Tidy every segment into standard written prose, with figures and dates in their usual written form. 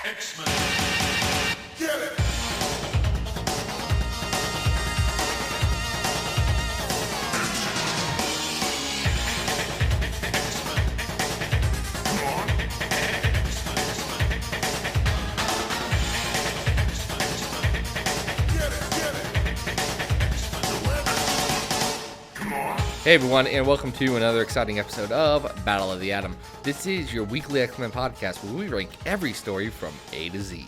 X-Men. Get it! Hey everyone, and welcome to another exciting episode of Battle of the Atom. This is your weekly X-Men podcast where we rank every story from A to Z.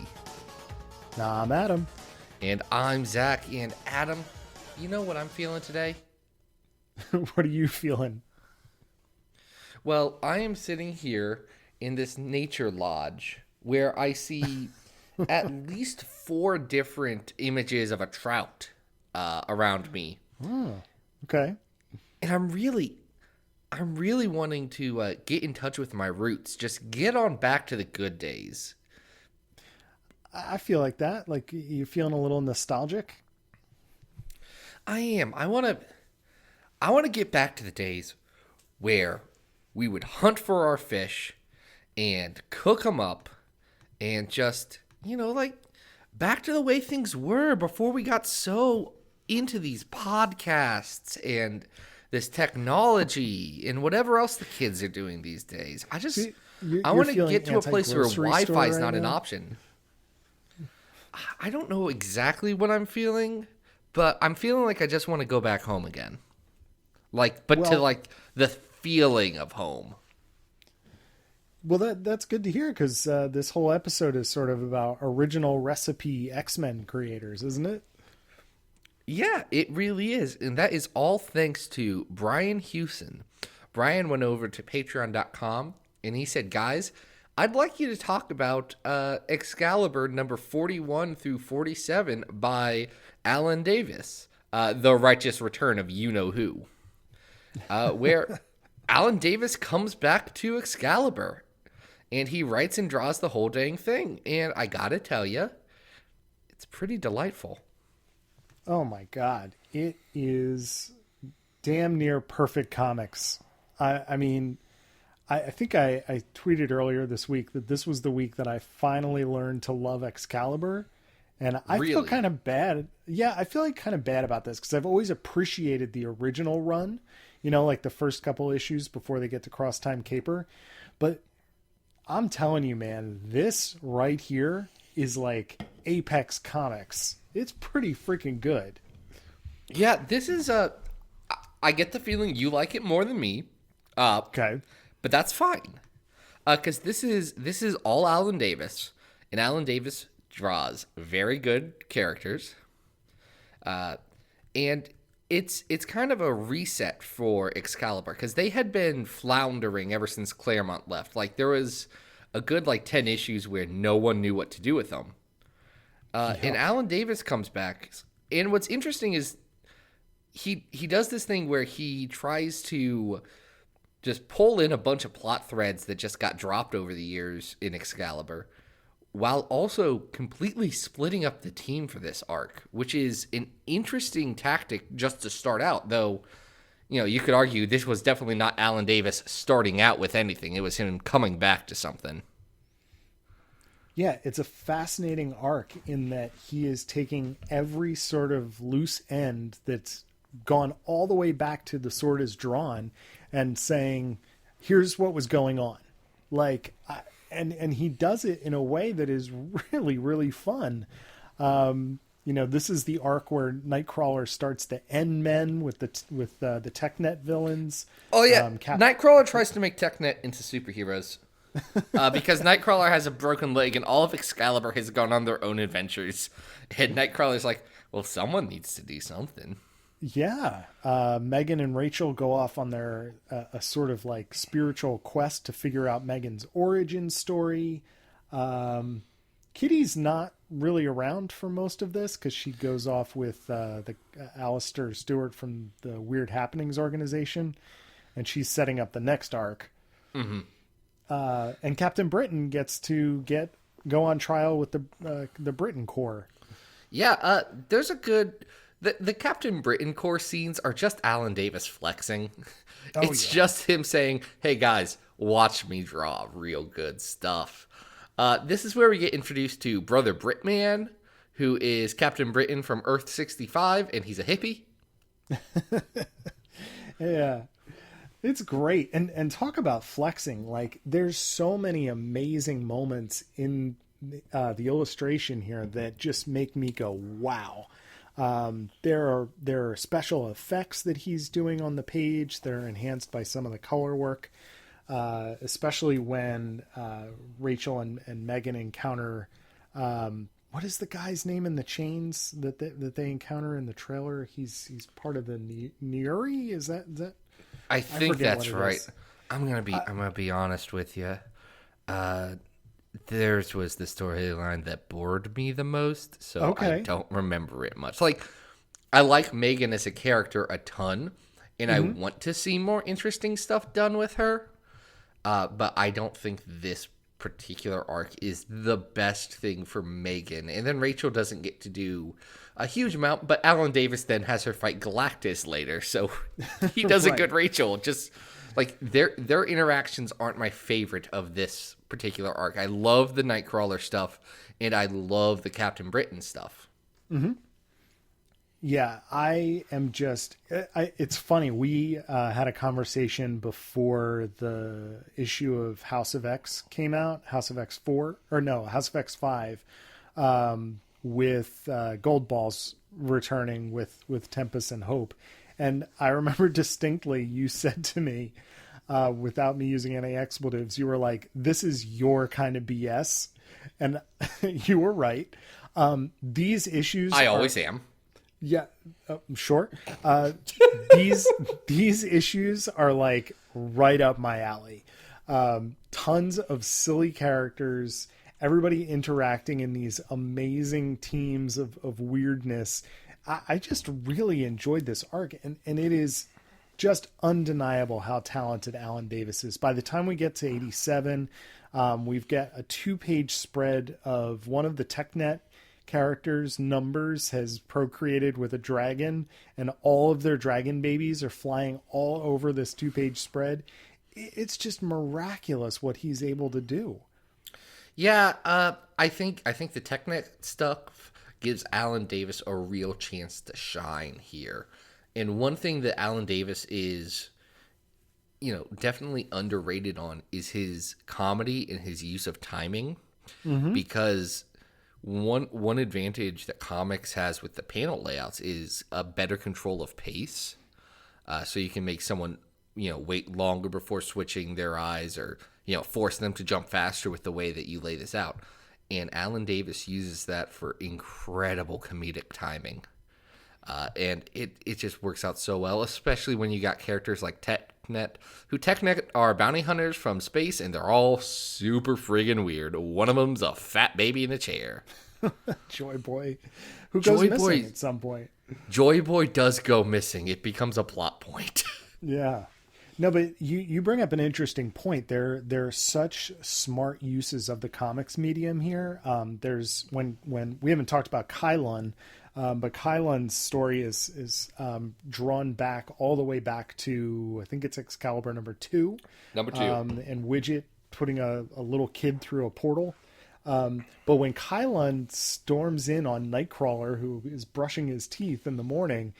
I'm Adam. And I'm Zack. And Adam, you know what I'm feeling today? What are you feeling? Well, I am sitting here in this nature lodge where I see at least 4 different images of a trout around me. Oh, okay. And I'm really wanting to get in touch with my roots. Just get on back to the good days. I feel like that. Like you're feeling a little nostalgic. I am. I want to get back to the days where we would hunt for our fish and cook them up and just, like back to the way things were before we got so into these podcasts and this technology and whatever else the kids are doing these days. I want to get to a place where Wi-Fi is not an option. I don't know exactly what I'm feeling, but I'm feeling like I just want to go back home again. To the feeling of home. Well, that's good to hear because this whole episode is sort of about original recipe X-Men creators, isn't it? Yeah, it really is. And that is all thanks to Brian Hewson. Brian went over to patreon.com and he said, guys, I'd like you to talk about Excalibur number 41 through 47 by Alan Davis, The Righteous Return of You-Know-Who, where Alan Davis comes back to Excalibur and he writes and draws the whole dang thing. And I gotta tell you, it's pretty delightful. Oh my God. It is damn near perfect comics. I mean, I think I tweeted earlier this week that this was the week that I finally learned to love Excalibur. And I feel kind of bad. Yeah, I feel like kind of bad about this because I've always appreciated the original run, like the first couple issues before they get to Cross Time Caper. But I'm telling you, man, this right here is like Apex Comics. It's pretty freaking good. Yeah, this is I get the feeling you like it more than me. Okay. But that's fine. Because this is all Alan Davis. And Alan Davis draws very good characters. And it's kind of a reset for Excalibur. Because they had been floundering ever since Claremont left. Like, there was a good, 10 issues where no one knew what to do with them. And Alan Davis comes back. And what's interesting is he does this thing where he tries to just pull in a bunch of plot threads that just got dropped over the years in Excalibur, while also completely splitting up the team for this arc, which is an interesting tactic just to start out, though, you could argue this was definitely not Alan Davis starting out with anything. It was him coming back to something. Yeah, it's a fascinating arc in that he is taking every sort of loose end that's gone all the way back to the sword is drawn and saying, here's what was going on. And he does it in a way that is really, really fun. This is the arc where Nightcrawler starts to end men with the TechNet villains. Oh, yeah. Nightcrawler tries to make TechNet into superheroes. Because Nightcrawler has a broken leg and all of Excalibur has gone on their own adventures. And Nightcrawler's like, well, someone needs to do something. Yeah. Megan and Rachel go off on their a sort of spiritual quest to figure out Megan's origin story. Kitty's not really around for most of this because she goes off with the Alistair Stewart from the Weird Happenings organization, and she's setting up the next arc. Mm-hmm. And Captain Britain gets to go on trial with the Britain Corps. Yeah, there's a good... The Captain Britain Corps scenes are just Alan Davis flexing. It's just him saying, hey guys, watch me draw real good stuff. This is where we get introduced to Brother Britman, who is Captain Britain from Earth 65, and he's a hippie. Yeah. It's great. And talk about flexing. Like, there's so many amazing moments in the illustration here that just make me go, wow. There are special effects that he's doing on the page that are enhanced by some of the color work, especially when Rachel and Megan encounter what is the guy's name in the chains that they encounter in the trailer? He's part of the Nuri. Is that? I think that's right. I'm gonna be honest with you. Theirs was the storyline that bored me the most, so Okay. I don't remember it much. Like, I like Megan as a character a ton, and I want to see more interesting stuff done with her. But I don't think this particular arc is the best thing for Megan. And then Rachel doesn't get to do a huge amount, but Alan Davis then has her fight Galactus later, so he does a Right. good Rachel. Just like their interactions aren't my favorite of this particular arc. I love the Nightcrawler stuff, and I love the Captain Britain stuff. Yeah, I am just. It's funny. We had a conversation before the issue of House of X came out, House of X 4, or no, House of X 5, with Gold Balls returning with Tempest and Hope. And I remember distinctly you said to me, without me using any expletives, you were like, "This is your kind of BS," and you were right. These issues, I always am. yeah, sure. These issues are like right up my alley. Tons of silly characters, everybody interacting in these amazing teams of weirdness. I just really enjoyed this arc, and it is just undeniable how talented Alan Davis is. By the time we get to 87, we've got a 2-page spread of one of the TechNet characters' numbers has procreated with a dragon, and all of their dragon babies are flying all over this 2-page spread. It's just miraculous what he's able to do. Yeah, I think the TechNet stuff gives Alan Davis a real chance to shine here. And one thing that Alan Davis is, definitely underrated on is his comedy and his use of timing. Because one advantage that comics has with the panel layouts is a better control of pace. So you can make someone, wait longer before switching their eyes, or, force them to jump faster with the way that you lay this out. And Alan Davis uses that for incredible comedic timing. And it just works out so well, especially when you got characters like TechNet, who TechNet are bounty hunters from space, and they're all super friggin' weird. One of them's a fat baby in a chair. Joy Boy, who goes missing at some point. Joy Boy does go missing. It becomes a plot point. Yeah. No, but you bring up an interesting point. There are such smart uses of the comics medium here. There's when we haven't talked about Kylun, but Kylun's story is drawn back all the way back to, I think it's Excalibur number 2. Number 2. And Widget putting a little kid through a portal. But when Kylun storms in on Nightcrawler, who is brushing his teeth in the morning,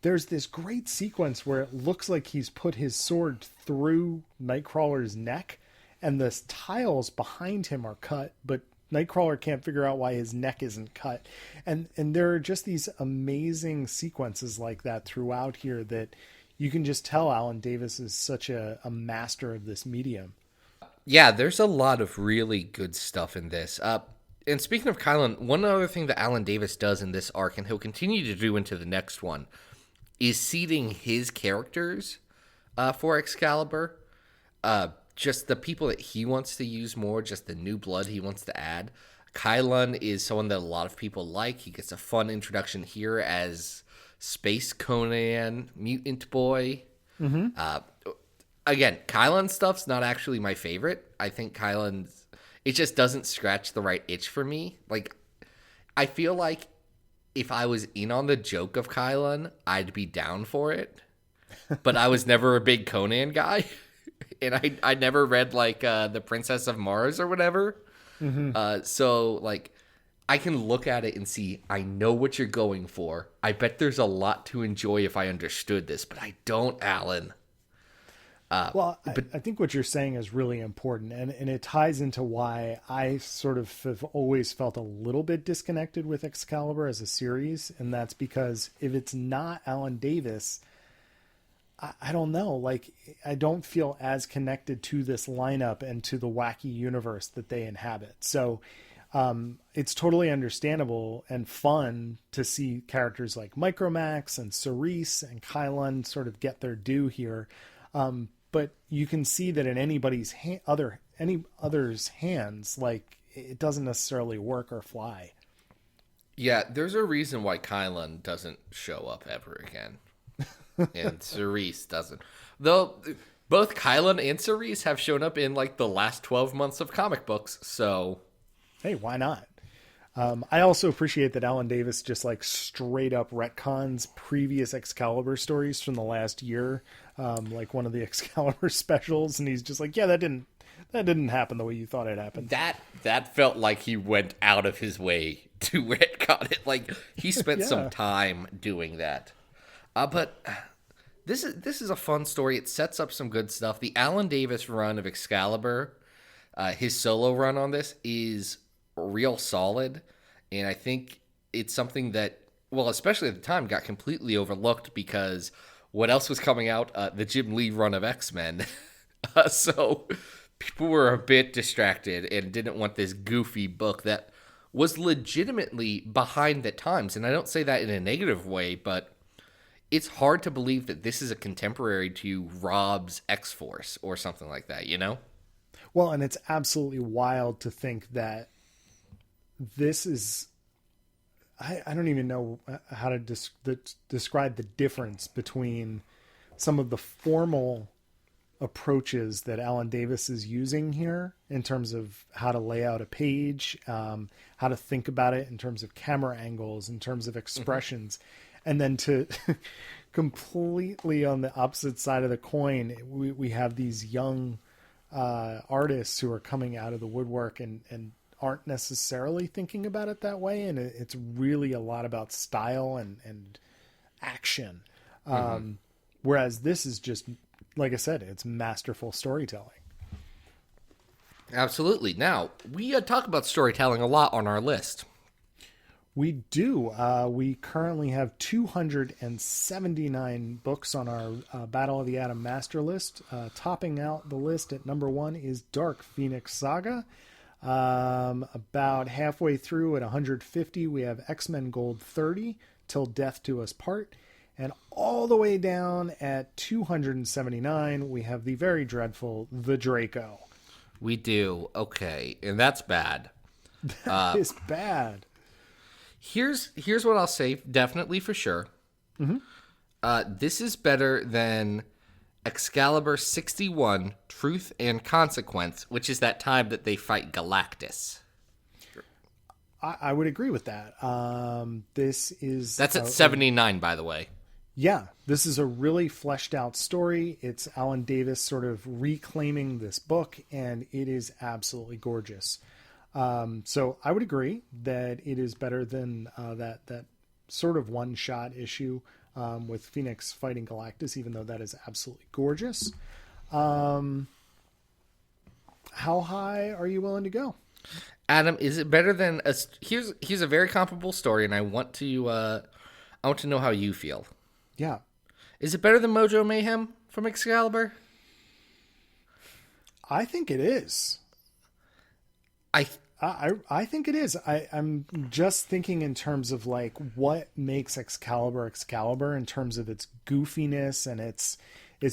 there's this great sequence where it looks like he's put his sword through Nightcrawler's neck, and the tiles behind him are cut, but Nightcrawler can't figure out why his neck isn't cut. And there are just these amazing sequences like that throughout here that you can just tell Alan Davis is such a master of this medium. Yeah, there's a lot of really good stuff in this. And speaking of Kylun, one other thing that Alan Davis does in this arc, and he'll continue to do into the next one, is seeding his characters for Excalibur. Just the people that he wants to use more, just the new blood he wants to add. Kylun is someone that a lot of people like. He gets a fun introduction here as Space Conan, Mutant Boy. Again, Kylun stuff's not actually my favorite. I think Kylun's, it just doesn't scratch the right itch for me. Like, I feel like if I was in on the joke of Kylun, I'd be down for it. But I was never a big Conan guy. And I never read, like, The Princess of Mars or whatever. So, like, I can look at it and see, I know what you're going for. I bet there's a lot to enjoy if I understood this, but I don't, Alan. Well, I think what you're saying is really important, and it ties into why I sort of have always felt a little bit disconnected with Excalibur as a series, and that's because if it's not Alan Davis, I don't know. Like, I don't feel as connected to this lineup and to the wacky universe that they inhabit. So it's totally understandable and fun to see characters like Micromax and Cerise and Kylun sort of get their due here. But you can see that in anybody's any other's hands, like, it doesn't necessarily work or fly. Yeah, there's a reason why Kylun doesn't show up ever again. And Cerise doesn't. Though both Kylun and Cerise have shown up in, like, the last 12 months of comic books, so... Hey, why not? I also appreciate that Alan Davis just, like, straight up retcons previous Excalibur stories from the last year, like one of the Excalibur specials, and he's just like, yeah, that didn't happen the way you thought it happened. That felt like he went out of his way to retcon it. Like, he spent some time doing that. But this is a fun story. It sets up some good stuff. The Alan Davis run of Excalibur, his solo run on this is real solid, and I think it's something that, well, especially at the time, got completely overlooked because what else was coming out? The Jim Lee run of X-Men. So people were a bit distracted and didn't want this goofy book that was legitimately behind the times. And I don't say that in a negative way, but it's hard to believe that this is a contemporary to Rob's X-Force or something like that, you know? Well, and it's absolutely wild to think that this is, I don't even know how to describe the difference between some of the formal approaches that Alan Davis is using here in terms of how to lay out a page, how to think about it in terms of camera angles, in terms of expressions, and then to completely on the opposite side of the coin, we have these young artists who are coming out of the woodwork and aren't necessarily thinking about it that way, and it's really a lot about style and action. Whereas this is just, like I said, it's masterful storytelling. Absolutely. Now, we talk about storytelling a lot on our list. We do. We currently have 279 books on our Battle of the Atom Master list. Topping out the list at number 1 is Dark Phoenix Saga. About halfway through at 150, we have X-Men Gold 30, Till Death Do Us Part. And all the way down at 279, we have the very dreadful The Draco. We do. Okay. And that's bad. That is bad. Here's what I'll say, definitely for sure. This is better than Excalibur 61, Truth and Consequence, which is that time that they fight Galactus. I would agree with that. That's at 79, by the way. Yeah, this is a really fleshed out story. It's Alan Davis sort of reclaiming this book, and it is absolutely gorgeous. So I would agree that it is better than that sort of one-shot issue with Phoenix fighting Galactus, even though that is absolutely gorgeous. How high are you willing to go? Adam, is it better than here's a very comparable story, and I want to know how you feel. Yeah. Is it better than Mojo Mayhem from Excalibur? I think it is. I think it is. I'm just thinking in terms of like what makes Excalibur Excalibur in terms of its goofiness and its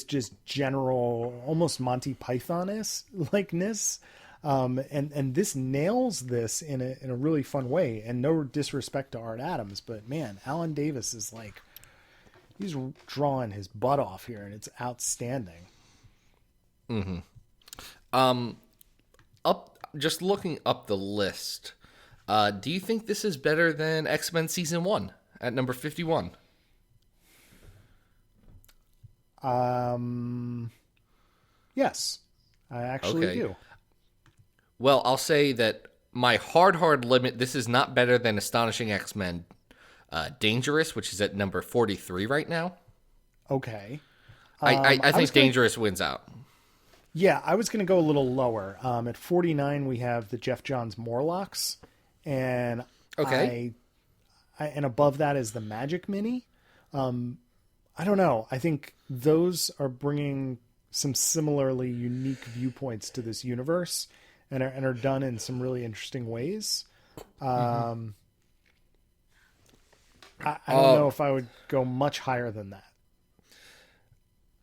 just general almost Monty Python-ness likeness. And this nails this in a really fun way, and no disrespect to Art Adams, but man, Alan Davis is like, he's drawing his butt off here, and it's outstanding. Just looking up the list, do you think this is better than X-Men Season 1 at number 51? Yes, I actually do. Well, I'll say that my hard limit, this is not better than Astonishing X-Men Dangerous, which is at number 43 right now. Okay. I think Dangerous wins out. Yeah, I was going to go a little lower. At 49, we have the Jeff Johns Morlocks, and Okay. And above that is the Magic Mini. I don't know. I think those are bringing some similarly unique viewpoints to this universe, and are done in some really interesting ways. I don't know if I would go much higher than that.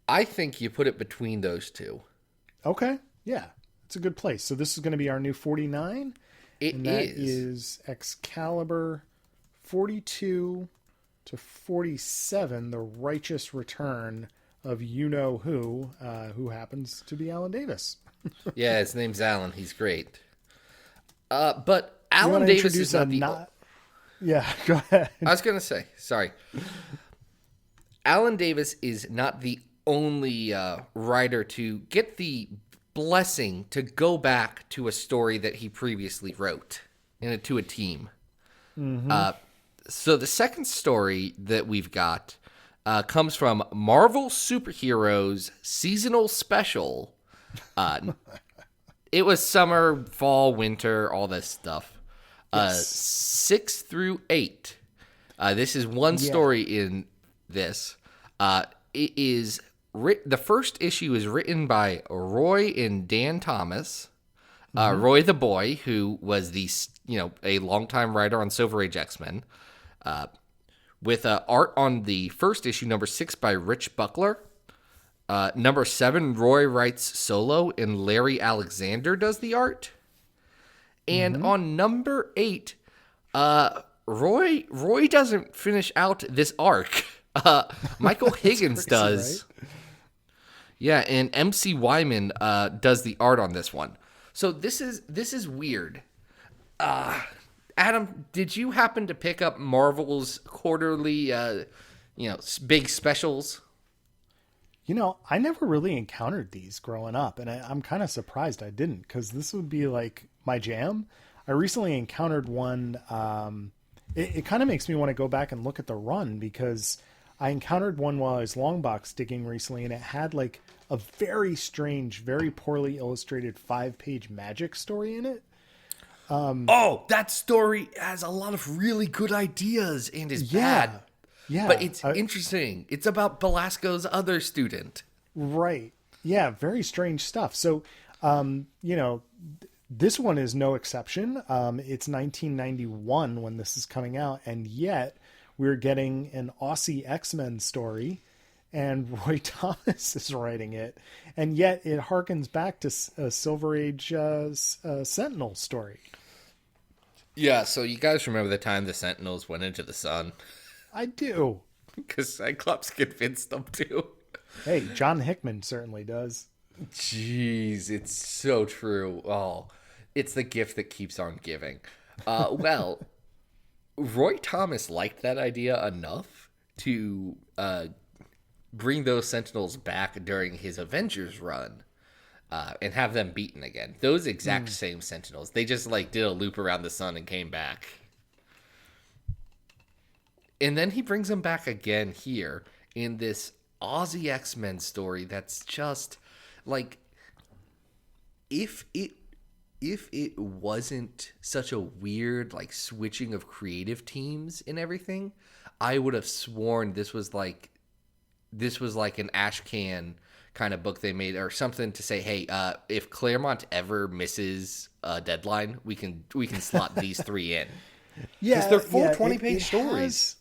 I think you put it between those two. Okay, yeah, it's a good place. So this is going to be our new 49. It That is. is Excalibur 42 to 47, the righteous return of you-know-who, who happens to be Alan Davis. Yeah, his name's Alan. He's great. But You Alan wanna Davis introduce is not the... Yeah, go ahead. I was going to say, sorry. Alan Davis is not the only writer to get the blessing to go back to a story that he previously wrote to a team. So the second story that we've got comes from Marvel Superheroes Seasonal Special. It was summer, fall, winter, all this stuff. Yes. 6 through 8. This is one story in this. It is the first issue is written by Roy and Dan Thomas. Roy the Boy, who was a longtime writer on Silver Age X-Men, with art on the first issue, number 6, by Rich Buckler. Number 7, Roy writes solo, and Larry Alexander does the art. And on number 8, Roy doesn't finish out this arc. Michael Higgins crazy, does. right? Yeah, and MC Wyman does the art on this one. So this is weird. Adam, did you happen to pick up Marvel's quarterly, big specials? I never really encountered these growing up, and I'm kind of surprised I didn't, because this would be like my jam. I recently encountered one. It kind of makes me want to go back and look at the run, because I encountered one while I was longbox digging recently, and it had like a very strange, very poorly illustrated 5-page magic story in it. That story has a lot of really good ideas and is bad. Yeah. But it's interesting. It's about Belasco's other student. Right. Yeah, very strange stuff. So, this one is no exception. It's 1991 when this is coming out, and yet we're getting an Aussie X-Men story, and Roy Thomas is writing it, and yet it harkens back to a Silver Age Sentinel story. Yeah, so you guys remember the time the Sentinels went into the sun? I do. Because Cyclops convinced them to. Hey, John Hickman certainly does. Jeez, it's so true. Oh, it's the gift that keeps on giving. Well, Roy Thomas liked that idea enough to bring those Sentinels back during his Avengers run and have them beaten again. Those exact same Sentinels. They just did a loop around the sun and came back. And then he brings them back again here in this Aussie X-Men story that's just if it wasn't such a weird switching of creative teams and everything, I would have sworn this was like an Ashcan kind of book they made or something to say, hey, if Claremont ever misses a deadline, we can slot these 3 in. Yeah, because they're full yeah, 20-page stories.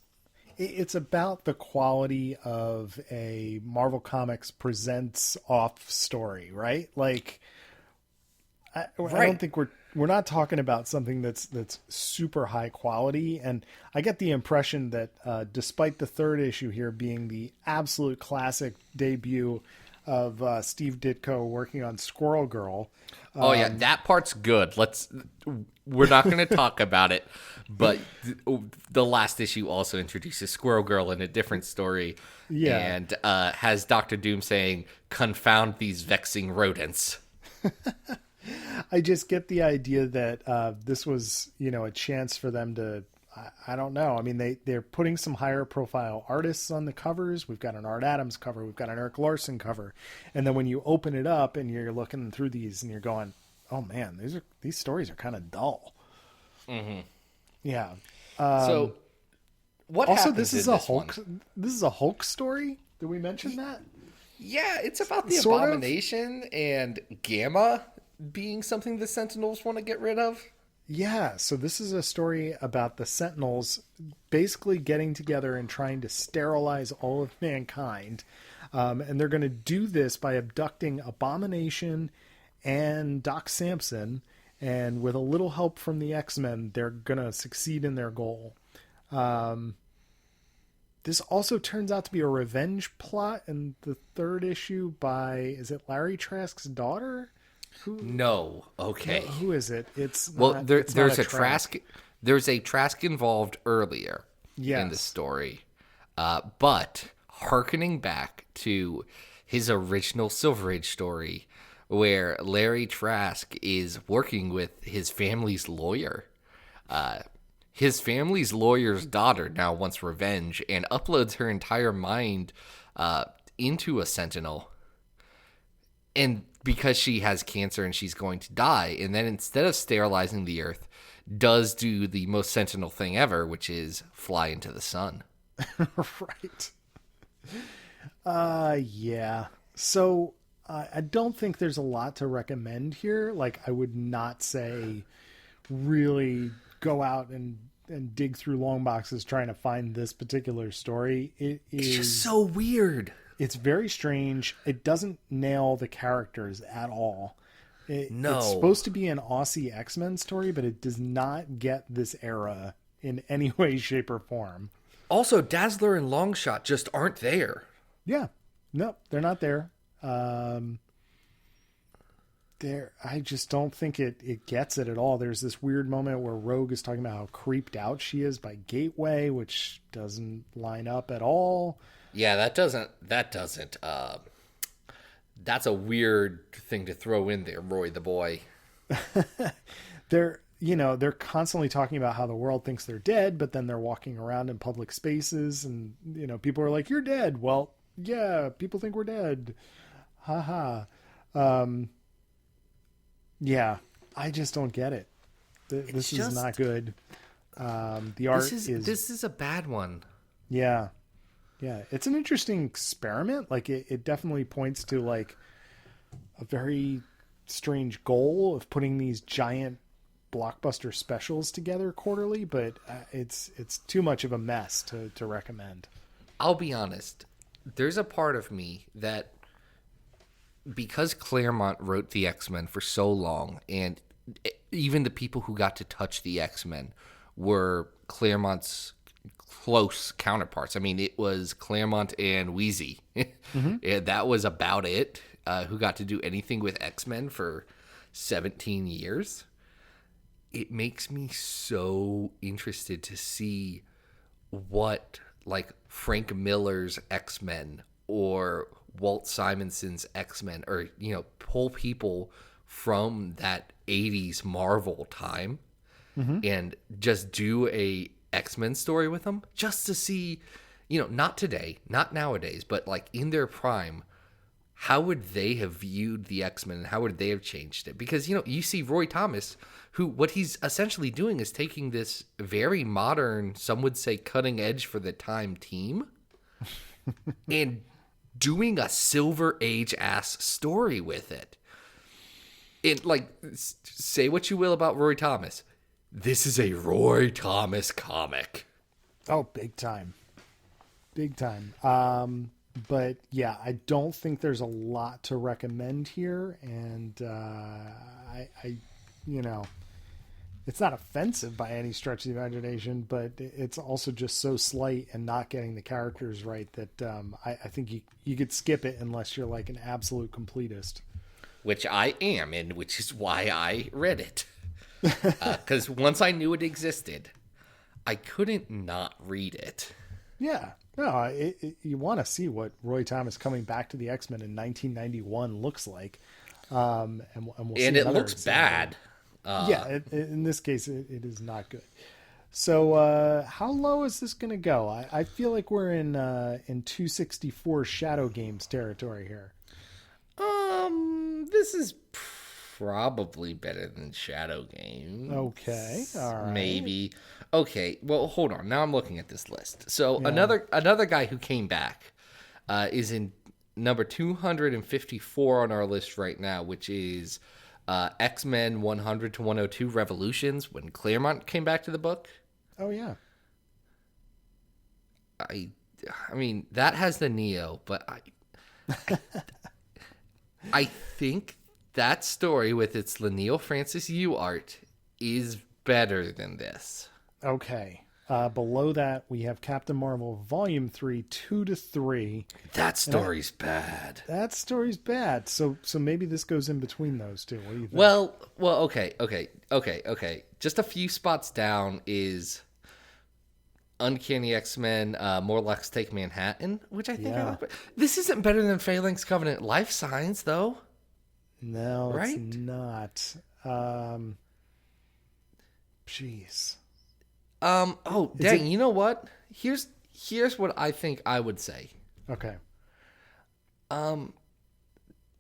It's about the quality of a Marvel Comics presents off story, right? I don't think we're not talking about something that's super high quality. And I get the impression that despite the third issue here being the absolute classic debut of Steve Ditko working on Squirrel Girl. That part's good. We're not going to talk about it, but the last issue also introduces Squirrel Girl in a different story. Yeah. And has Dr. Doom saying, "Confound these vexing rodents." I just get the idea that this was, a chance for them to, I don't know. I mean, they're putting some higher profile artists on the covers. We've got an Art Adams cover. We've got an Eric Larson cover. And then when you open it up and you're looking through these and you're going, oh man, these stories are kind of dull. Mm-hmm. Yeah. So what also, happens this is in a this Hulk. one? This is a Hulk story. Did we mention that? Yeah, it's about the Sort of. Abomination and Gamma being something the Sentinels want to get rid of. Yeah, so this is a story about the Sentinels basically getting together and trying to sterilize all of mankind. And they're going to do this by abducting Abomination and Doc Samson. And with a little help from the X-Men, they're going to succeed in their goal. This also turns out to be a revenge plot in the third issue by, is it Larry Trask's daughter? No. Okay. Who is it? It's well, not, there's a Trask. There's a Trask involved earlier in the story, but hearkening back to his original Silver Age story, where Larry Trask is working with his family's lawyer. His family's lawyer's daughter now wants revenge and uploads her entire mind into a Sentinel. And because she has cancer and she's going to die, and then instead of sterilizing the Earth, does do the most Sentinel thing ever, which is fly into the sun. Right. Yeah. So I don't think there's a lot to recommend here. Like, I would not say really go out and dig through long boxes trying to find this particular story. It's just so weird. It's very strange. It doesn't nail the characters at all. No. It's supposed to be an Aussie X-Men story, but it does not get this era in any way, shape, or form. Also, Dazzler and Longshot just aren't there. Yeah. No, they're not there. I just don't think it gets it at all. There's this weird moment where Rogue is talking about how creeped out she is by Gateway, which doesn't line up at all. Yeah, that doesn't, that's a weird thing to throw in there, Roy the boy. They're constantly talking about how the world thinks they're dead, but then they're walking around in public spaces and, people are like, you're dead. Well, yeah, people think we're dead. Haha. Yeah, I just don't get it. This is not good. The art this is a bad one. Yeah. Yeah. It's an interesting experiment. Like it definitely points to like a very strange goal of putting these giant blockbuster specials together quarterly, but it's too much of a mess to recommend. I'll be honest. There's a part of me that, because Claremont wrote the X-Men for so long, and even the people who got to touch the X-Men were Claremont's close counterparts. I mean, it was Claremont and Wheezy. Mm-hmm. That was about it. Who got to do anything with X-Men for 17 years. It makes me so interested to see what, like, Frank Miller's X-Men or Walt Simonson's X-Men, or, pull people from that 80s Marvel time and just do a X-Men story with them, just to see, not today, not nowadays, but like in their prime, how would they have viewed the X-Men and how would they have changed it? Because, you see Roy Thomas, who, what he's essentially doing is taking this very modern, some would say cutting edge for the time team and doing a Silver Age ass story with it. Say what you will about Roy Thomas. This is a Roy Thomas comic. Oh, big time. Big time. But yeah, I don't think there's a lot to recommend here. And, it's not offensive by any stretch of the imagination, but it's also just so slight and not getting the characters right that I think you could skip it unless you're like an absolute completist. Which I am, and which is why I read it. Because once I knew it existed, I couldn't not read it. Yeah. No, you want to see what Roy Thomas coming back to the X-Men in 1991 looks like. And we'll see And it another looks example. bad. In this case, it is not good. So how low is this going to go? I feel like we're in 264 Shadow Games territory here. This is probably better than Shadow Games. Okay, all right. Maybe. Okay, well, hold on. Now I'm looking at this list. So Yeah. another guy who came back is in number 254 on our list right now, which is X-Men 100 to 102 Revolutions, when Claremont came back to the book. Oh yeah. I mean, that has the Neo, but I think that story with its Leinil Francis Yu art is better than this. Okay. Below that, we have Captain Marvel Volume 3, 2-3. That story's bad. That story's bad. So maybe this goes in between those two. What do you think? Well, okay. Just a few spots down is Uncanny X-Men, Morlocks Take Manhattan, which I think I like. This isn't better than Phalanx Covenant Life Signs, though. No, Right? it's not. Jeez. Oh, dang, you know what? Here's what I think I would say. Okay.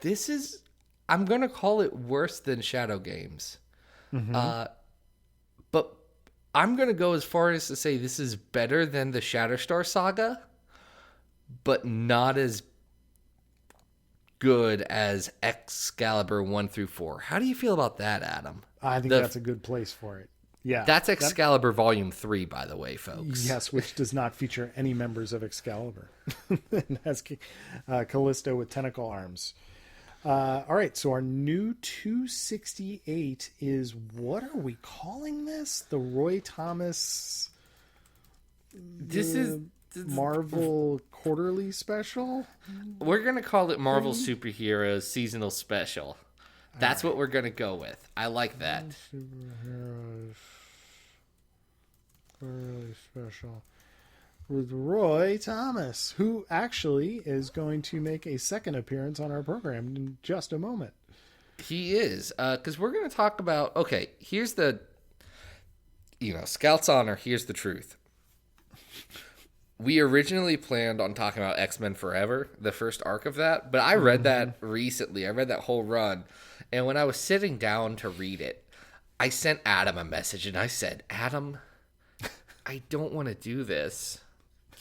This is, I'm going to call it worse than Shadow Games. But I'm going to go as far as to say this is better than the Shatterstar saga, but not as good as Excalibur 1 through 4. How do you feel about that, Adam? I think that's a good place for it. Yeah. That's Excalibur Volume 3, by the way, folks. Yes, which does not feature any members of Excalibur. It has Callisto with tentacle arms. All right, so our new 268 is, what are we calling this? The Roy Thomas This is Marvel Quarterly Special? We're going to call it Marvel Superheroes Seasonal Special. That's what we're going to go with. I like that. Superheroes Quarterly Special with Roy Thomas, who actually is going to make a second appearance on our program in just a moment. He is, because we're going to talk about, okay, here's the, Scout's Honor, here's the truth. We originally planned on talking about X-Men Forever, the first arc of that, but I read that recently. I read that whole run, and when I was sitting down to read it, I sent Adam a message, and I said, Adam, I don't want to do this.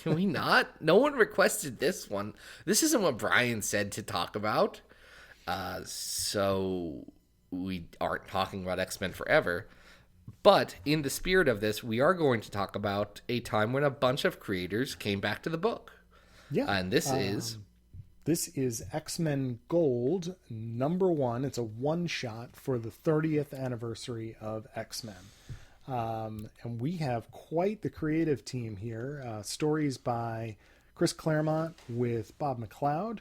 Can we not? No one requested this one. This isn't what Brian said to talk about. So we aren't talking about X-Men Forever. But in the spirit of this, we are going to talk about a time when a bunch of creators came back to the book. Yeah. And this is X-Men Gold #1. It's a one-shot for the 30th anniversary of X-Men. And we have quite the creative team here. Stories by Chris Claremont with Bob McLeod.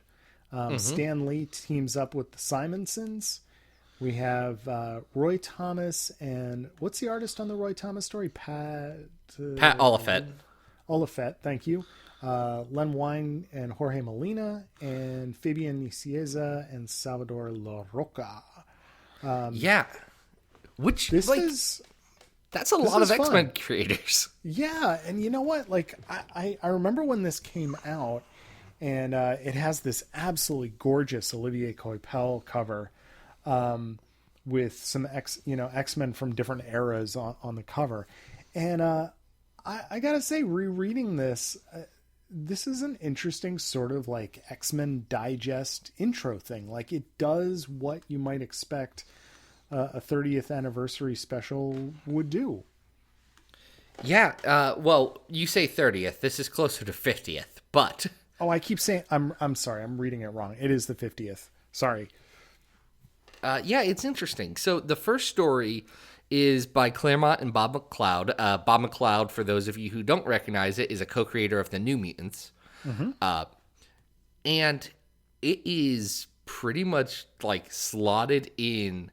Stan Lee teams up with the Simonsons. We have Roy Thomas and what's the artist on the Roy Thomas story? Pat Oliphant. Oliphant, thank you. Len Wein and Jorge Molina, and Fabian Nicieza and Salvador La Roca. Yeah. Which, This like, is... that's a this lot is of X-Men fun. creators. Yeah, and you know what? Like, I remember when this came out, and it has this absolutely gorgeous Olivier Coipel cover with some X-Men from different eras on the cover. And I gotta say, rereading this, this is an interesting sort of like X-Men Digest intro thing. Like, it does what you might expect a 30th anniversary special would do. Yeah, well, you say 30th. This is closer to 50th, but... Oh, I keep saying... I'm sorry, I'm reading it wrong. It is the 50th. Sorry. Yeah, it's interesting. So the first story is by Claremont and Bob McLeod. Bob McLeod, for those of you who don't recognize it, is a co-creator of the New Mutants. And it is pretty much like slotted in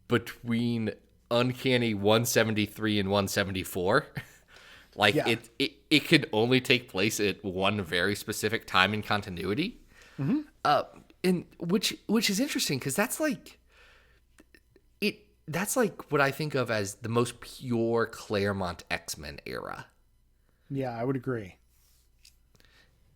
between Uncanny 173 and 174. Like, Yeah. it could only take place at one very specific time in continuity. and which is interesting because that's like what I think of as the most pure Claremont X-Men era. Yeah, I would agree.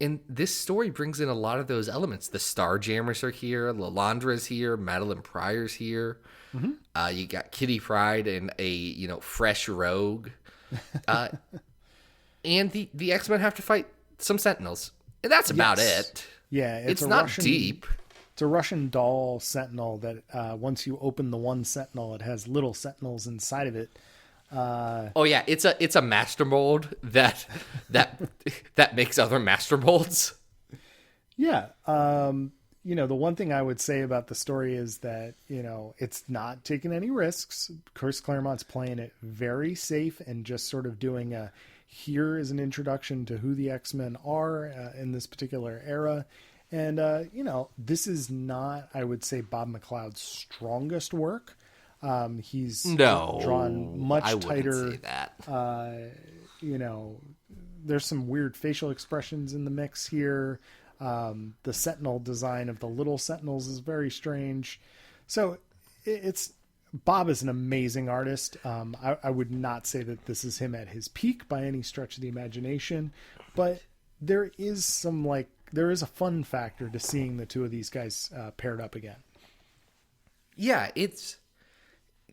And this story brings in a lot of those elements. The Starjammers are here, Lalandra's here, Madeline Pryor's here. Mm-hmm. You got Kitty Pryde and a fresh rogue, and the X-Men have to fight some Sentinels, and that's about it. Yeah, it's not deep. It's a Russian doll Sentinel that once you open the one Sentinel, it has little Sentinels inside of it. Oh yeah, it's a master mold that makes other master molds. Yeah. The one thing I would say about the story is that, it's not taking any risks. Chris Claremont's playing it very safe and just sort of doing here is an introduction to who the X-Men are in this particular era. And, this is not, I would say, Bob McLeod's strongest work. He's drawn much tighter. I wouldn't say that. There's some weird facial expressions in the mix here. The Sentinel design of the little Sentinels is very strange. So Bob is an amazing artist. I would not say that this is him at his peak by any stretch of the imagination, but there is a fun factor to seeing the two of these guys paired up again. Yeah,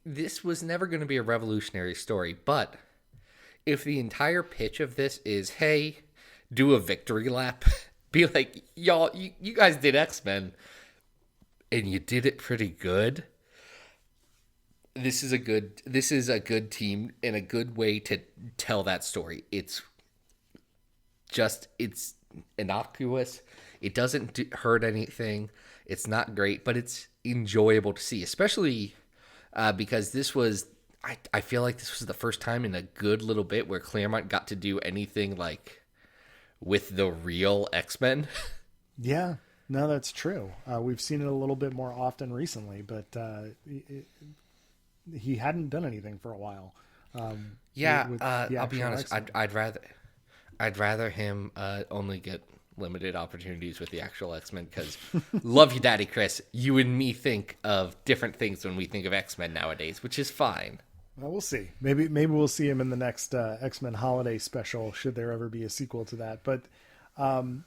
this was never going to be a revolutionary story, but if the entire pitch of this is, hey, do a victory lap, be like, y'all, you guys did X-Men, and you did it pretty good. This is a good team and a good way to tell that story. It's innocuous. It doesn't hurt anything. It's not great, but it's enjoyable to see, especially because this was, I feel like this was the first time in a good little bit where Claremont got to do anything like with the real X-Men. Yeah, no, that's true. We've seen it a little bit more often recently, but he hadn't done anything for a while. I'll be honest. I'd rather him only get limited opportunities with the actual X-Men because love you, Daddy Chris. You and me think of different things when we think of X-Men nowadays, which is fine. Well, we'll see. Maybe we'll see him in the next X-Men holiday special, should there ever be a sequel to that. But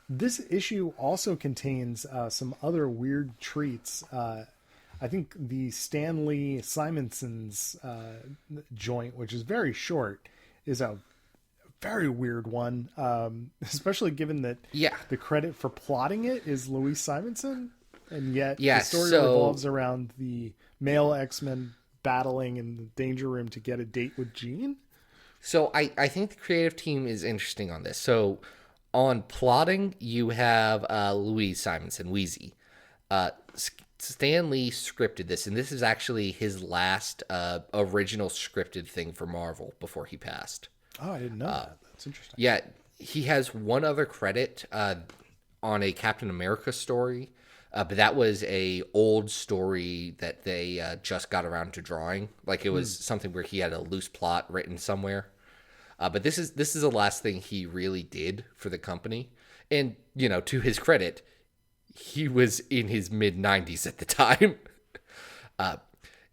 this issue also contains some other weird treats. I think the Stan Lee Simonson's joint, which is very short, is a very weird one, especially given that the credit for plotting it is Louise Simonson, and yet the story revolves around the male X-Men battling in the Danger Room to get a date with Jean. So I think the creative team is interesting on this. So on plotting, you have Louise Simonson, Wheezy. Stan Lee scripted this, and this is actually his last original scripted thing for Marvel before he passed. Oh, I didn't know that. That's interesting. Yeah, he has one other credit on a Captain America story, but that was a old story that they just got around to drawing. Like it was something where he had a loose plot written somewhere. But this is the last thing he really did for the company. And, to his credit, he was in his mid-90s at the time.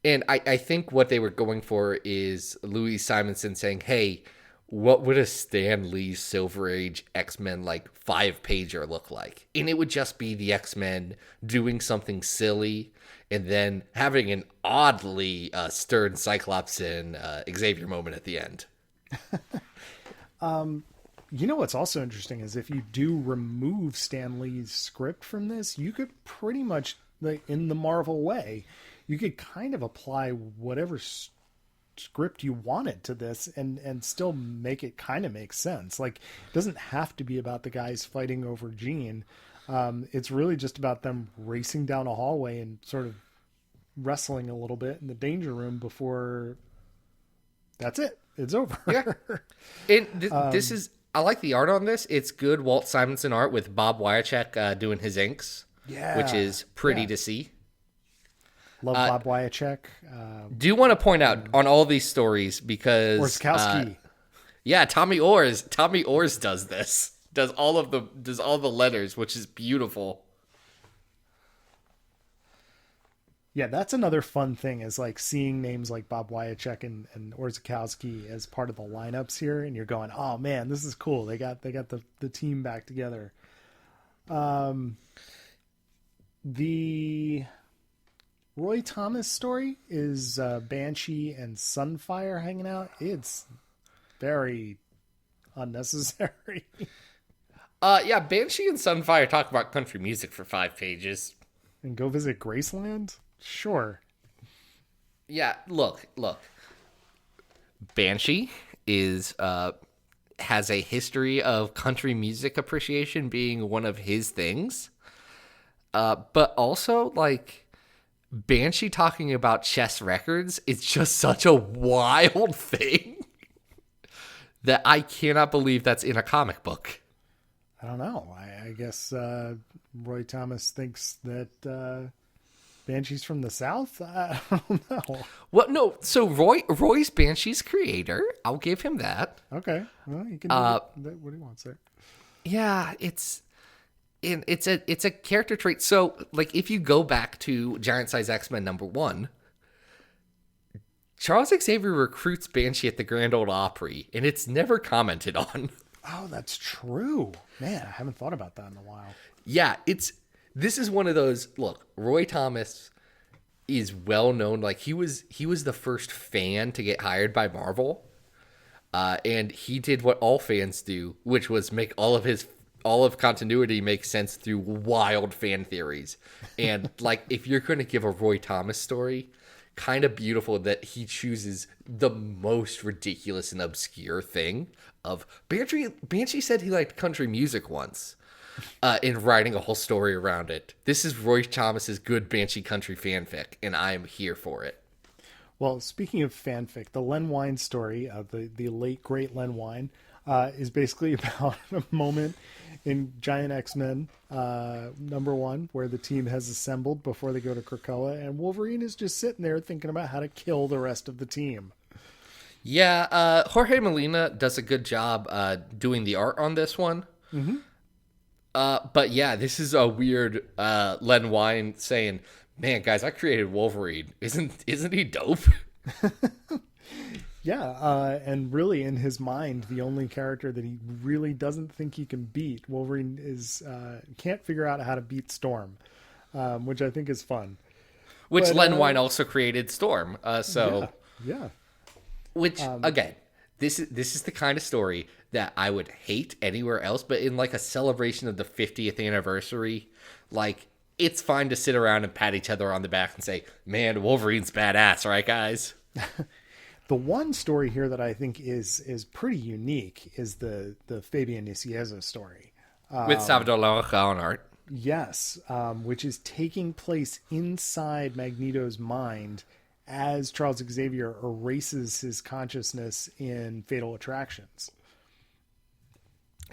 And I think what they were going for is Louise Simonson saying, hey, what would a Stan Lee Silver Age X-Men 5-pager look like? And it would just be the X-Men doing something silly and then having an oddly stern Cyclops and Xavier moment at the end. What's also interesting is if you do remove Stan Lee's script from this, you could pretty much, in the Marvel way, you could kind of apply whatever script you wanted to this and still make it kind of make sense. It doesn't have to be about the guys fighting over Jean. It's really just about them racing down a hallway and sort of wrestling a little bit in the Danger Room before that's it. It's over. Yeah. And this is, I like the art on this. It's good Walt Simonson art with Bob Wyacek doing his inks, which is pretty to see. Love Bob Wyacek. Do want to point out on all these stories because Orskowski. Tommy Orrs does this. Does all the letters, which is beautiful. Yeah, that's another fun thing is like seeing names like Bob Wyacek and Orzechowski as part of the lineups here, and you're going, oh man, this is cool. They got the team back together. The Roy Thomas story is Banshee and Sunfire hanging out. It's very unnecessary. Yeah, Banshee and Sunfire talk about country music for 5 pages. And go visit Graceland? Sure. Yeah, look. Banshee is has a history of country music appreciation being one of his things. But also, like, Banshee talking about chess records is just such a wild thing that I cannot believe that's in a comic book. I don't know. I guess Roy Thomas thinks that Banshee's from the South? I don't know. Well, no. So Roy's Banshee's creator. I'll give him that. Okay. Well, you can do what he wants there. Yeah, it's a character trait. So, like, if you go back to Giant Size X-Men #1, Charles Xavier recruits Banshee at the Grand Ole Opry, and it's never commented on. Oh, that's true. Man, I haven't thought about that in a while. Yeah, this is one of those. Look, Roy Thomas is well known. Like, he was the first fan to get hired by Marvel, and he did what all fans do, which was make all of continuity make sense through wild fan theories. And like, if you're going to give a Roy Thomas story, kind of beautiful that he chooses the most ridiculous and obscure thing of Banshee said he liked country music once, in writing a whole story around it. This is Roy Thomas's good Banshee country fanfic, and I am here for it. Well, speaking of fanfic, the Len Wein story, the late great Len Wein, is basically about a moment in Giant X-Men #1 where the team has assembled before they go to Krakoa, and Wolverine is just sitting there thinking about how to kill the rest of the team. Yeah, Jorge Molina does a good job doing the art on this one. Mm-hmm. But yeah, this is a weird Len Wein saying, "Man, guys, I created Wolverine. Isn't he dope?" Yeah, and really in his mind, the only character that he really doesn't think he can beat, Wolverine can't figure out how to beat Storm, which I think is fun. Which Len Wein also created Storm. Yeah. Which again, this is the kind of story that I would hate anywhere else, but in like a celebration of the 50th anniversary, like, it's fine to sit around and pat each other on the back and say, "Man, Wolverine's badass, right, guys?" The one story here that I think is pretty unique is the Fabian Nicieza story. With Salvador Larroca on art. Yes, which is taking place inside Magneto's mind as Charles Xavier erases his consciousness in Fatal Attractions.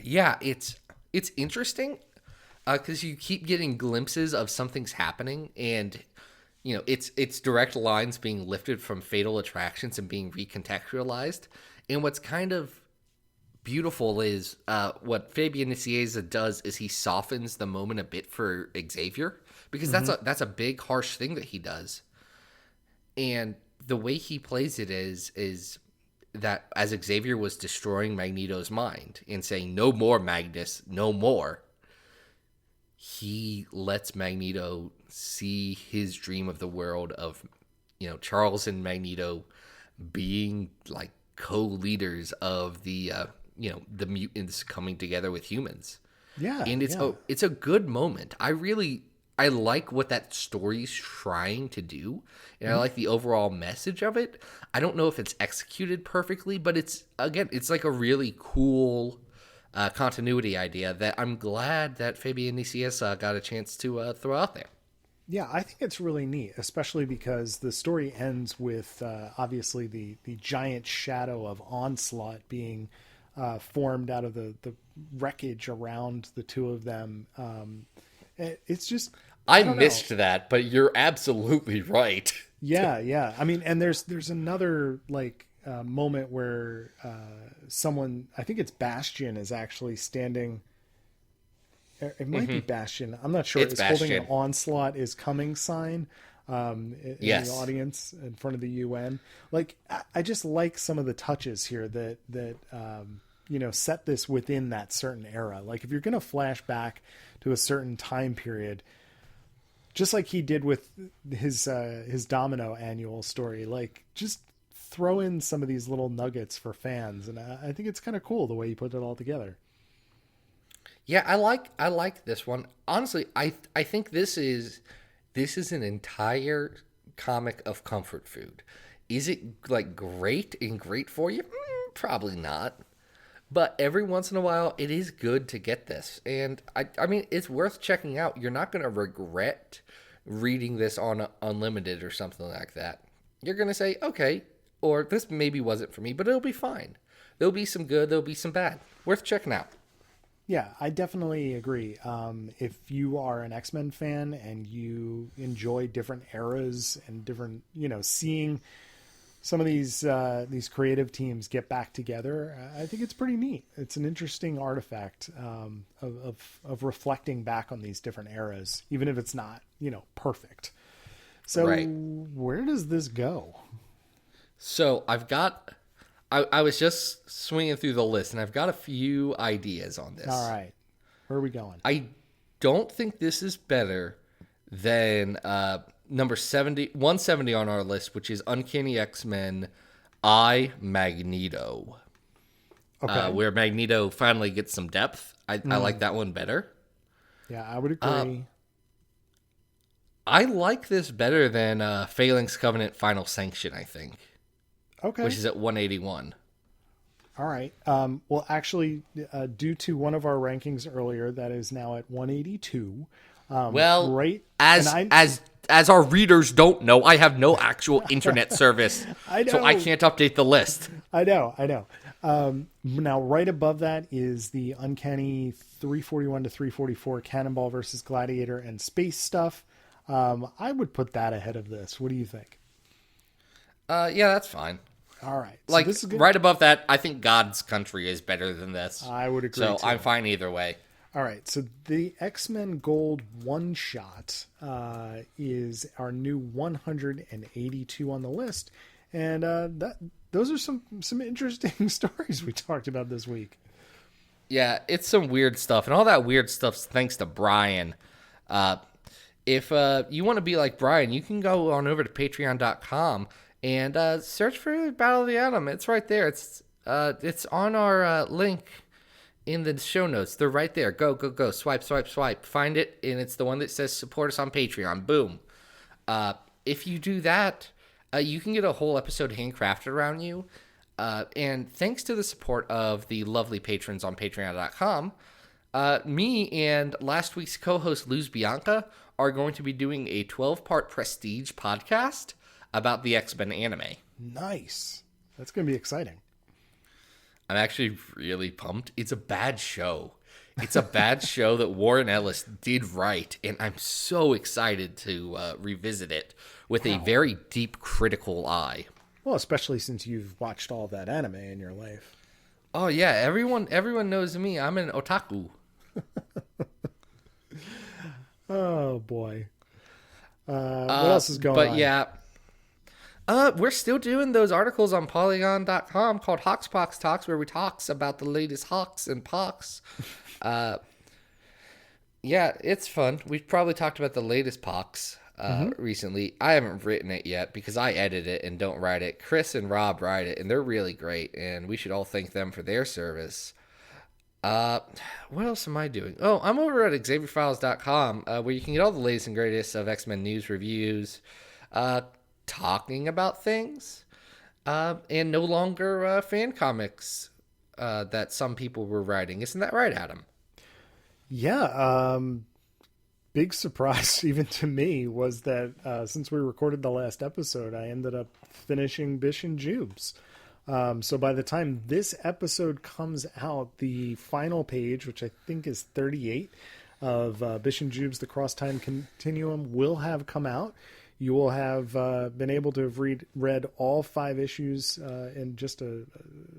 Yeah, it's interesting because you keep getting glimpses of something's happening, and you know, it's direct lines being lifted from Fatal Attractions and being recontextualized. And what's kind of beautiful is what Fabian Nicieza does is he softens the moment a bit for Xavier, because that's a big harsh thing that he does. And the way he plays it is that as Xavier was destroying Magneto's mind and saying, "No more, Magnus, no more," he lets Magneto see his dream of the world of, you know, Charles and Magneto being like co-leaders of the the mutants coming together with humans. Yeah. And it's a good moment. I like what that story's trying to do, and I like the overall message of it. I don't know if it's executed perfectly, but it's like a really cool continuity idea that I'm glad that Fabian Nicieza got a chance to throw out there. Yeah, I think it's really neat, especially because the story ends with obviously the giant shadow of Onslaught being formed out of the wreckage around the two of them. It's just I missed that, but you're absolutely right. Yeah. I mean, and there's another like moment where someone, I think it's Bastion, is actually standing. It might be Bastion. I'm not sure. It's holding an Bastion. Onslaught is coming sign. in Yes. the audience in front of the UN. Like, I just like some of the touches here that set this within that certain era. Like, if you're going to flash back to a certain time period, just like he did with his Domino annual story, like, just throw in some of these little nuggets for fans. And I think it's kind of cool the way he put it all together. Yeah, I like this one. Honestly, I think this is an entire comic of comfort food. Is it like great for you? Probably not. But every once in a while, it is good to get this. And I mean, it's worth checking out. You're not going to regret reading this on Unlimited or something like that. You're going to say, okay, or this maybe wasn't for me, but it'll be fine. There'll be some good, there'll be some bad. Worth checking out. Yeah, I definitely agree. If you are an X-Men fan and you enjoy different eras and different, seeing some of these creative teams get back together, I think it's pretty neat. It's an interesting artifact of reflecting back on these different eras, even if it's not, perfect. So Right. Where does this go? So I was just swinging through the list, and I've got a few ideas on this. All right. Where are we going? I don't think this is better than number 170 on our list, which is Uncanny X-Men Magneto. Okay. Where Magneto finally gets some depth. I like that one better. Yeah, I would agree. I like this better than Phalanx Covenant Final Sanction, I think. Okay. Which is at 181. All right. Well, actually, due to one of our rankings earlier, that is now at 182. Right. As our readers don't know, I have no actual internet service, so I can't update the list. I know. Now, right above that is the Uncanny 341 to 344 Cannonball versus Gladiator and space stuff. I would put that ahead of this. What do you think? Yeah, that's fine. All right. So Like, this is good. right above that, I think God's Country is better than this. I would agree. So too. I'm fine either way. All right. So the X-Men Gold one shot is our new 182 on the list, and those are some interesting stories we talked about this week. Yeah, it's some weird stuff, and all that weird stuff's thanks to Brian. If you want to be like Brian, you can go on over to patreon.com and search for Battle of the Atom. It's right there. It's on our link in the show notes. They're right there. Go. Swipe. Find it, and it's the one that says support us on Patreon. Boom. If you do that, you can get a whole episode handcrafted around you. And thanks to the support of the lovely patrons on patreon.com, me and last week's co-host Luz Bianca are going to be doing a 12-part Prestige podcast about the X-Men anime. Nice. That's going to be exciting. I'm actually really pumped. It's a bad show. It's a bad show that Warren Ellis did right, and I'm so excited to revisit it with a very deep critical eye. Well, especially since you've watched all that anime in your life. Oh yeah, everyone knows me. I'm an otaku. Oh boy. What else is going on? But yeah, we're still doing those articles on Polygon.com called Hoxpox Talks, where we talks about the latest Hawks and Pox. Yeah, it's fun. We've probably talked about the latest Pox recently. I haven't written it yet because I edit it and don't write it. Chris and Rob write it, and they're really great, and we should all thank them for their service. What else am I doing? Oh, I'm over at XavierFiles.com, where you can get all the latest and greatest of X-Men news, reviews, talking about things, and no longer fan comics that some people were writing. Isn't that right, Adam? Yeah. Big surprise, even to me, was that since we recorded the last episode, I ended up finishing Bish and Jubes. So by the time this episode comes out, the final page, which I think is 38 of Bish and Jubes, The Cross Time Continuum, will have come out. You will have been able to have read all 5 issues in just a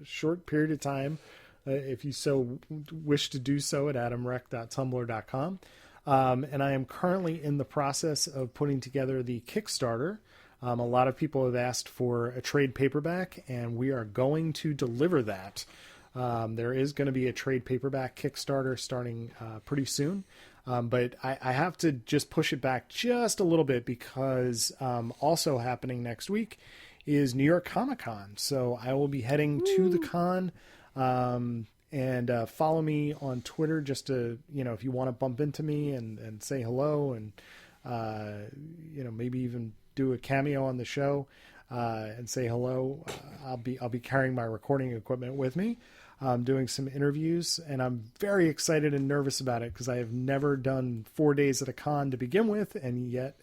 short period of time, if you so wish to do so, at adamrec.tumblr.com. And I am currently in the process of putting together the Kickstarter. A lot of people have asked for a trade paperback, and we are going to deliver that. There is going to be a trade paperback Kickstarter starting pretty soon. But I have to just push it back just a little bit because also happening next week is New York Comic Con. So I will be heading to the con, and follow me on Twitter just to, if you want to bump into me and say hello and, maybe even do a cameo on the show and say hello. I'll be carrying my recording equipment with me. Doing some interviews, and I'm very excited and nervous about it because I have never done 4 days at a con to begin with, and yet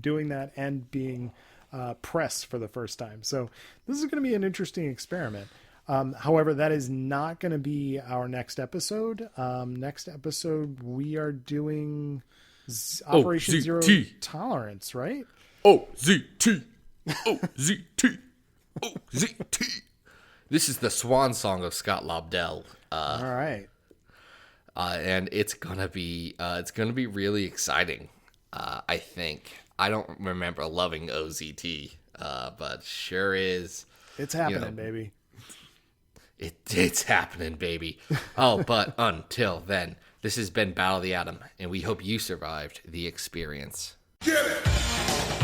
doing that and being press for the first time. So this is going to be an interesting experiment. However, that is not going to be our next episode. Next episode, we are doing Operation Zero Tolerance, right? OZT. OZT. OZT. This is the swan song of Scott Lobdell. All right. And it's gonna be really exciting. I think. I don't remember loving OZT, but sure is. It's happening, baby. It's happening, baby. Oh, but until then, this has been Battle of the Atom, and we hope you survived the experience. Get it!